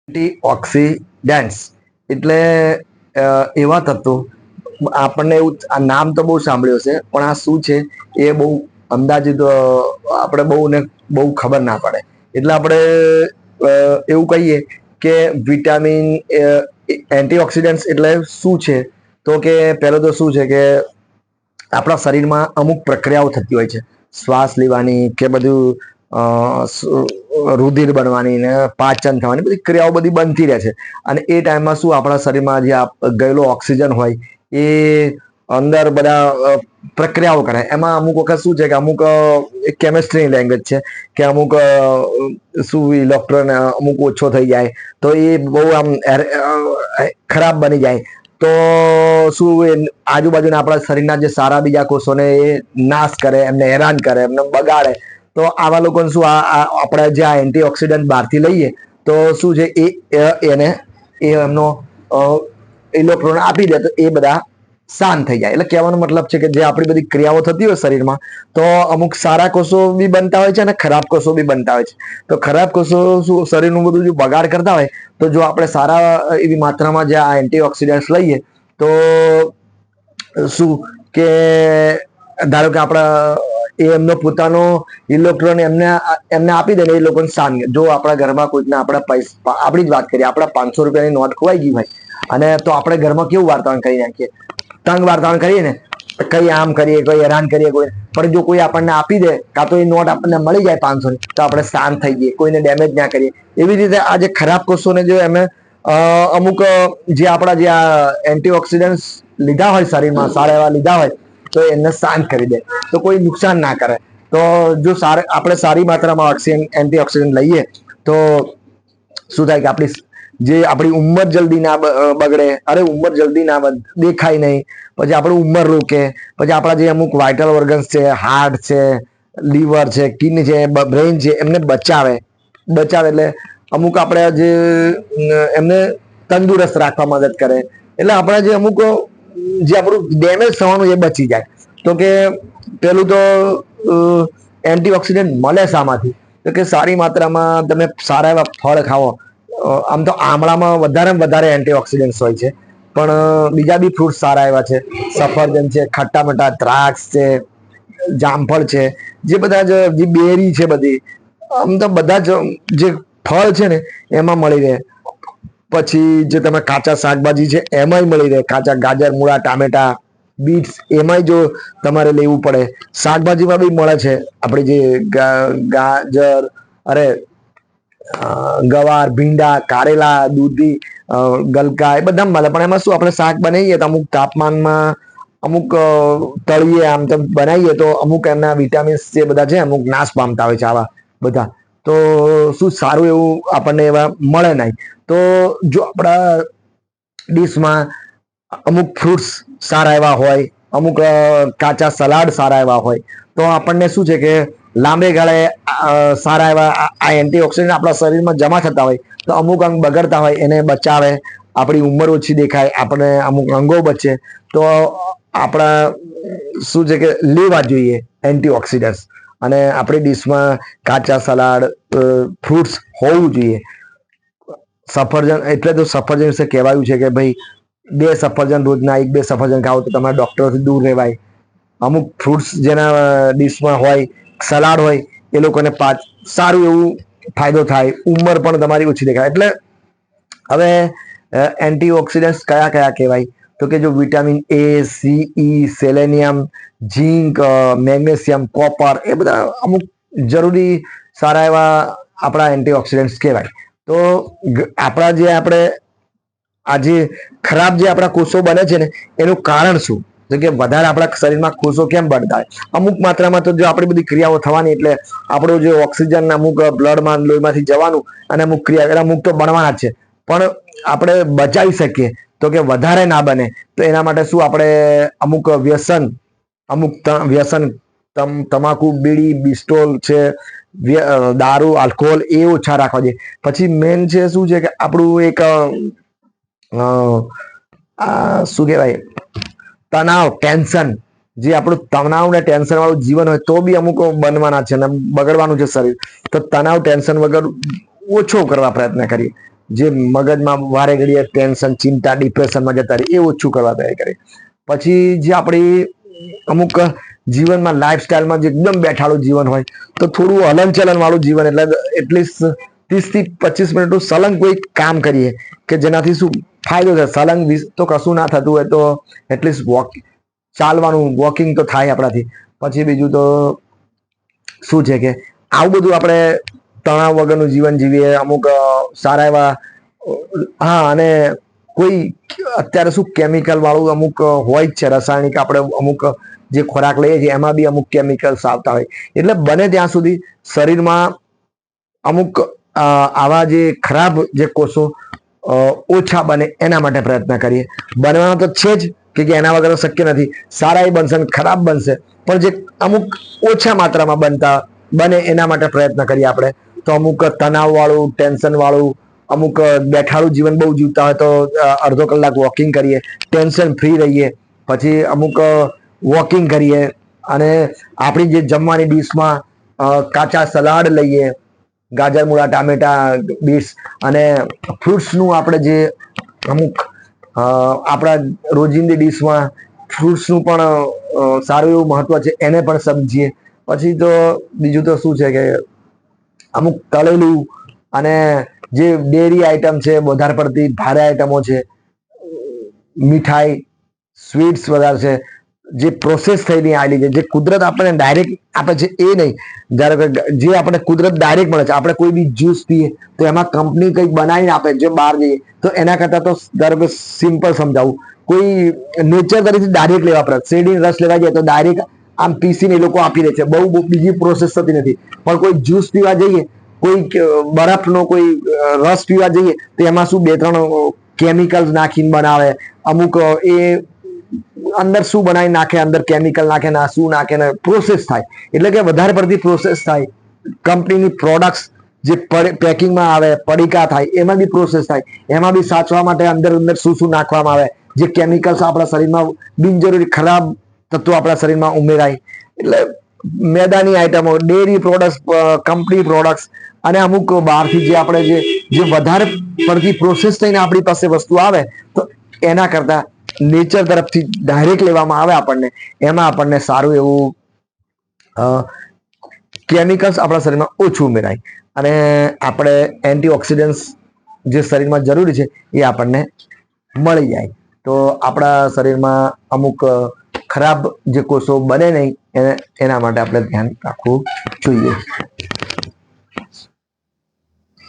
Antioxidants એટલે એવા તત્વો આપણને એવું આ નામ તો બહુ સાંભળ્યું છે પણ આ શું છે એ બહુ અંદાજિત આપણે બહુ ખબર ના પડે એટલે આપણે એવું કહીએ કે વિટામિન એન્ટીઓક્સિડન્ટ્સ એટલે શું છે તો કે પહેલો તો શું છે કે આપણા શરીરમાં અમુક પ્રક્રિયાઓ થતી હોય છે શ્વાસ લેવાની કે બધું રુધિર બનવાની ને પાચન થવાની બધી ક્રિયાઓ બધી બનતી રહે છે અને એ ટાઈમમાં શું આપણા શરીરમાં જે ગયેલો ઓક્સિજન હોય એ અંદર બધા પ્રક્રિયાઓ કરે એમાં અમુક વખત શું છે કે અમુક કેમેસ્ટ્રીની લેંગ્વેજ છે કે અમુક શું ઇલેક્ટ્રોન અમુક ઓછો થઈ જાય તો એ બહુ આમ ખરાબ બની જાય તો શું આજુબાજુના આપણા શરીરના જે સારા બીજા કોષોને એ નાશ કરે એમને હેરાન કરે એમને બગાડે તો આવા લોકોને શું આપણે જે આ એન્ટીઓક્સિડન્ટ બહારથી લઈએ તો શું છે એને એમનો ઇલેક્ટ્રોન આપી દે તો એ બધા શાંત થઈ જાય એટલે કહેવાનો મતલબ છે કે જે આપણી બધી ક્રિયાઓ થતી હોય શરીરમાં તો અમુક સારા કોષો બી બનતા હોય છે અને ખરાબ કોષો બી બનતા હોય છે તો ખરાબ કોષો શું શરીરનું બધું જો બગાડ કરતા હોય તો જો આપણે સારા એવી માત્રામાં જે આ એન્ટીઓક્સિડન્ટ્સ લઈએ તો શું કે ધારો કે આપણા એમનો પોતાનો ઇલેક્ટ્રોન એમને આપી દે ને એ લોકોને શાંત જો આપણા ઘરમાં કોઈકને આપણા પૈસા આપણી જ વાત કરીએ આપણા 500 રૂપિયાની નોટ ખોવાઈ ગઈ હોય અને તો આપણે ઘરમાં કેવું વાર્તાવરણ કરી નાખીએ તંગ વાર્તાવરણ કરીએ ને કઈ આમ કરીએ કોઈ હેરાન કરીએ કોઈ પણ જો કોઈ આપણને આપી દે કાં તો એ નોટ આપણને મળી જાય 500 ની તો આપણે શાંત થઈ જઈએ કોઈને ડેમેજ ના કરીએ એવી રીતે આ જે ખરાબ કોષોને જો એમે અમુક જે આપણા જે આ એન્ટીઓક્સિડન્ટ્સ લીધા હોય શરીરમાં સારા એવા લીધા હોય તો એને શાંત કરી દે તો કોઈ નુકસાન ના કરે તો જો આપણે સારી માત્રામાં એન્ટીઓક્સિડન્ટ લઈએ તો શું થાય કે આપણી ઉંમર જલ્દી ના બગડે અરે ઉંમર જલ્દી ના દેખાય નહીં પછી આપણું ઉંમર રોકે પછી આપણા જે અમુક વાઇટલ ઓર્ગન્સ છે હાર્ટ છે લીવર છે કિડની છે બ્રેઇન છે એમને બચાવે એટલે અમુક આપણે જે એમને તંદુરસ્ત રાખવા મદદ કરે એટલે આપણા જે અમુક જે આપણું ડેમેજ થવાનું એ બચી જાય તો કે પેલું તો એન્ટીઓક્સિડન્ટ મળે શામાંથી તો કે સારી માત્રામાં તમે સારા એવા ફળ ખાઓ આમ તો આમળામાં વધારે એન્ટીઓક્સિડન્ટ્સ હોય છે પણ બીજા બી ફ્રૂટ સારા એવા છે સફરજન છે ખટ્ટા મીઠા દ્રાક્ષ છે જામફળ છે જે બધા જે બેરી છે બધી આમ તો બધા જ જે ફળ છે ને એમાં મળી રહે પછી જે તમે કાચા શાકભાજી છે એમાંય મળી રહે કાચા ગાજર મૂળા ટામેટા બીટ્સ એમાંય જો તમારે લેવું પડે શાકભાજીમાં બી મળે છે આપણે જે ગાજર અરે ગવાર ભીંડા કારેલા દૂધી ગલકા એ બધા મળે પણ એમાં શું આપણે શાક બનાવીએ તો અમુક તાપમાનમાં અમુક તળીએ આમ તેમ બનાવીએ તો અમુક એમના વિટામિન્સ જે બધા છે અમુક નાશ પામતા હોય છે આવા બધા તો શું સારું એવું આપણને એવા મળે નહીં તો જો આપણા ડીશમાં અમુક ફ્રૂટ્સ સારા એવા હોય અમુક કાચા સલાડ સારા એવા હોય તો આપણને શું છે કે લાંબે ગાળે સારા એવા આ એન્ટીઓક્સિડન્ટ આપણા શરીરમાં જમા થતા હોય તો અમુક અંગ બગડતા હોય એને બચાવે આપણી ઉંમર ઓછી દેખાય આપણે અમુક અંગો બચે તો આપણા શું છે કે લેવા જોઈએ એન્ટીઓક્સિડન્ટ્સ અને આપણી ડીશમાં કાચા સલાડ ફ્રૂટ્સ હોવું જોઈએ સફરજન એટલે તો સફરજન વિશે કહેવાયું છે કે ભાઈ 2 સફરજન રોજના 1-2 સફરજન ખાઓ તો તમારા ડોક્ટરથી દૂર રહેવાય અમુક ફ્રૂટ્સ જેના ડીશમાં હોય સલાડ હોય એ લોકોને સારું એવું ફાયદો થાય ઉંમર પણ તમારી ઓછી દેખાય એટલે હવે એન્ટીઓક્સિડન્ટ્સ કયા કયા કહેવાય તો કે જો vitamin A C E selenium zinc magnesium copper એ બધા અમુક જરૂરી સારા એવા આપણા એન્ટીઓક્સિડન્ટ્સ કહેવાય તો આપણા જે આજે ખરાબ જે આપણા કોષો બને છે ને એનું કારણ શું તો કે વધારે આપણા શરીરમાં કોષો કેમ બનતા હોય અમુક માત્રામાં તો જો આપણી બધી ક્રિયાઓ થવાની એટલે આપણું જે ઓક્સિજન અમુક બ્લડમાં લોહીમાંથી જવાનું અને અમુક ક્રિયા અમુક તો બનવાના જ છે પણ આપણે બચાવી શકીએ તો કે વધારે ના બને તો એના માટે શું આપણે અમુક વ્યસન તમાકુ બીડી બિસ્ટોલ છે દારૂ આલ્કોહોલ એ ઓછા રાખવા જોઈએ પછી મેન છે શું છે કે આપણું એક શું કહેવાય તણાવ ટેન્શન જે આપણું તણાવ ને ટેન્શન વાળું જીવન હોય તો બી અમુક બનવાના છે અને બગડવાનું છે શરીર તો તણાવ ટેન્શન વગર ઓછો કરવા પ્રયત્ન કરીએ જે મગજમાં વારે ઘડીએ ટેન્શન, ચિંતા, ડિપ્રેશનમાં જતા રહે એ ઓછું કરવા ટ્રાય કરીએ. પછી જે આપણી અમુક જીવનમાં લાઈફસ્ટાઈલમાં જે એકદમ બેઠાડું જીવન હોય તો થોડું હલનચલન વાળું જીવન, એટલે એટલીસ્ટ 30 થી 25 મિનિટનું સલંગ કોઈ કામ કરીએ કે જેનાથી શું ફાયદો થાય. સલંગ તો કશું ના થતું હોય તો એટલીસ્ટ ચાલવાનું, વોકિંગ તો થાય આપણાથી. પછી બીજું તો શું છે કે આવું બધું આપણે તણાવ વગરનું જીવન જીવીએ. અમુક સારા એવા હા, અને કોઈ અત્યારે શું કેમિકલ વાળું અમુક હોય જ છે રાસાયણિક, આપણે અમુક જે ખોરાક લઈએ છીએ એમાં બી અમુક કેમિકલ્સ આવતા હોય. એટલે બને ત્યાં સુધી શરીરમાં અમુક આવા જે ખરાબ જે કોષો ઓછા બને એના માટે પ્રયત્ન કરીએ. બનવાનો તો છે જ કે એના વગર શક્ય નથી. સારા એ બનશે, ખરાબ બનશે, પણ જે અમુક ઓછા માત્રામાં બને એના માટે પ્રયત્ન કરીએ આપણે. તો અમુક તણાવ વાળું, ટેન્શન વાળું, અમુક બેઠાડું જીવન બહુ જીવતા હોય તો અડધો કલાક વોકિંગ કરીએ, ટેન્શન ફ્રી રહીએ. પછી અમુક વોકિંગ કરીએ અને આપણી જે જમવાની ડીશમાં કાચા સલાડ લઈએ, ગાજર, મૂળા, ટામેટા, બીટ્સ અને ફ્રૂટ્સનું આપણે જે અમુક આપણા રોજિંદી ડીશમાં ફ્રૂટ્સનું પણ સારું એવું મહત્વ છે, એને પણ સમજીએ. પછી તો બીજું તો શું છે કે અમુક તળેલું અને જે ડેરી આઈટમ છે, વધારે પડતી ભારે આઈટમો છે, મીઠાઈ, સ્વીટ્સ વધારે છે, જે પ્રોસેસ થયેલી આવેલી છે, જે કુદરત આપણને ડાયરેક્ટ આપે છે એ નહીં. ધારો કે જે આપણે કુદરત ડાયરેક્ટ મળે છે, આપણે કોઈ બી જ્યુસ પીએ તો એમાં કંપની કંઈક બનાવીને આપે. જે બહાર જઈએ તો એના કરતાં તો ધારો કે સિમ્પલ સમજાવું, કોઈ નેચર તરીકે ડાયરેક્ટ લેવા પડે. શેરડી રસ લેવા જાય તો ડાયરેક્ટ આમ પીસીને એ લોકો આપી દે છે, બહુ બીજી પ્રોસેસ થતી નથી. પણ કોઈ જ્યુસ પીવા જઈએ, કોઈ બરફનો કોઈ રસ પીવા જઈએ તો એમાં શું 2-3 કેમિકલ્સ નાખીને બનાવે. અમુક એ અંદર શું બનાવી નાખે, અંદર કેમિકલ નાખે, ના શું નાખે ને પ્રોસેસ થાય. એટલે કે વધારે પડતી પ્રોસેસ થાય. કંપનીની પ્રોડક્ટ્સ જે પેકિંગમાં આવે, પડીકા થાય, એમાં બી પ્રોસેસ થાય. એમાં બી સાચવા માટે અંદર અંદર શું શું નાખવામાં આવે, જે કેમિકલ્સ આપણા શરીરમાં બિનજરૂરી ખરાબ તત્વો આપણા શરીરમાં ઉમેરાય. એટલે મેદાની આઈટમો, ડેરી પ્રોડક્ટ્સ, કંપની પ્રોડક્ટ્સ અને અમુક બહારથી જે આપણે જે વધારે પડતી પ્રોસેસ થઈને આપણી પાસે વસ્તુ આવે તો એના કરતા નેચર તરફથી ડાયરેક્ટ લેવામાં આવે આપણને, એમાં આપણને સારું એવું કેમિકલ્સ આપણા શરીરમાં ઓછું ઉમેરાય અને આપણે એન્ટીઓક્સિડન્ટ્સ જે શરીરમાં જરૂરી છે એ આપણને મળી જાય. તો આપણા શરીરમાં અમુક ખરાબ જે કોષો બને નહીં એના માટે આપણે ધ્યાન રાખવું જોઈએ.